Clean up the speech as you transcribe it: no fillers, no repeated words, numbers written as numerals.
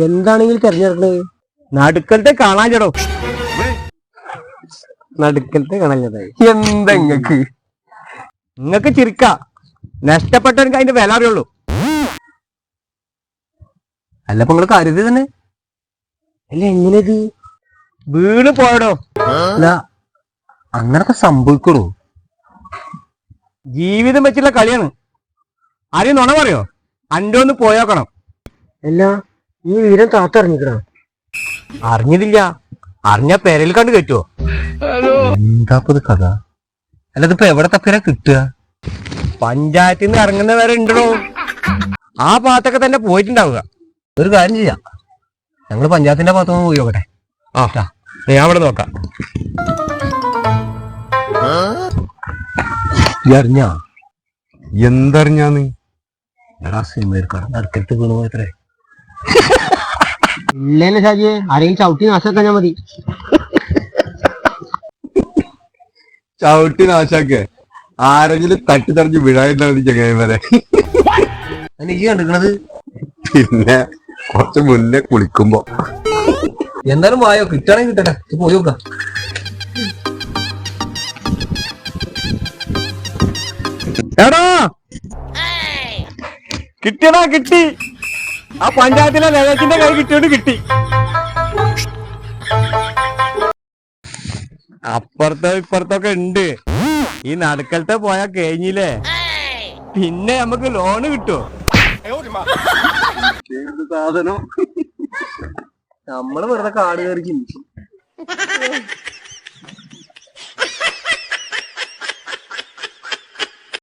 എന്താണെങ്കിലും തെരഞ്ഞെടുക്കണത് നടുക്കലത്തെ കാണാൻ ചേടോ. നടുക്കലത്തെ കാണാൻ ചേട്ടായി. എന്താ നിങ്ങക്ക് ചിരിക്ക, നഷ്ടപ്പെട്ടവർക്ക് അതിന്റെ വില അറിയുള്ളൂ. അല്ല ഇപ്പൊ നിങ്ങള് കരുതി തന്നെ അല്ല എങ്ങനെയത് വീണ് പോയടോ. അല്ല അങ്ങനൊക്കെ സംഭവിക്കണോ? ജീവിതം വെച്ചുള്ള കളിയാണ്. ആരെയും നുണ പറയോ? അന്റെ ഒന്ന് പോയോക്കണം. അല്ല ഈ വീരം താത്ത അറിഞ്ഞിക്കണോ? അറിഞ്ഞിട്ടില്ല. അറിഞ്ഞ പെരയിൽ കണ്ട് കെട്ടുവോ? എന്താപ്പത് കഥ? അല്ലതിപ്പോ എവിടെ തപ്പേര കിട്ടുക? പഞ്ചായത്തിൽ നിന്ന് ഇറങ്ങുന്ന വരെ ഉണ്ടോ? ആ ഭാഗത്തൊക്കെ തന്നെ പോയിട്ടുണ്ടാവുക. ഒരു കാര്യം ചെയ്യാം, ഞങ്ങള് പഞ്ചായത്തിന്റെ ഭാഗത്തൊന്ന് പോയി നോക്കട്ടെ. ആ ഞാൻ അവിടെ നോക്കാം. അറിഞ്ഞ എന്തറിഞ്ഞാന്ന്? എടാ സിനിമ അടുക്കടുത്ത് വീണു പോയത്രേ. ഇല്ലേനെ ഷാജിയെ, ആരെങ്കിലും ചവിട്ടി നാശാക്കാൻ മതി. ചവിട്ടി നാശാക്കേ? ആരെങ്കിലും തട്ടിത്തറിഞ്ഞ് വിഴാണ്ടാണ് ചങ്ങായിമാരെ. എനിക്ക് കണ്ടിക്കണത് പിന്നെ കുറച്ച് മുന്നേ കുളിക്കുമ്പോ. എന്തായാലും വായോ, കിട്ടണമെങ്കിൽ കിട്ടട്ടെ, പോയി നോക്കാം. എടാ കിട്ടിയടാ, കിട്ടി. ആ പഞ്ചായത്തിലെ നേതാച്ചിന്റെ കൈ കിട്ടിയോണ്ട് കിട്ടി. അപ്പുറത്തോ ഇപ്പുറത്തൊക്കെ ഉണ്ട്. ഈ നടുക്കലത്തെ പോയാ കഴിഞ്ഞില്ലേ, പിന്നെ നമുക്ക് ലോണ് കിട്ടുമോ? സാധനം നമ്മള് വെറുതെ കാട് കയറി ചിന്തിച്ചു.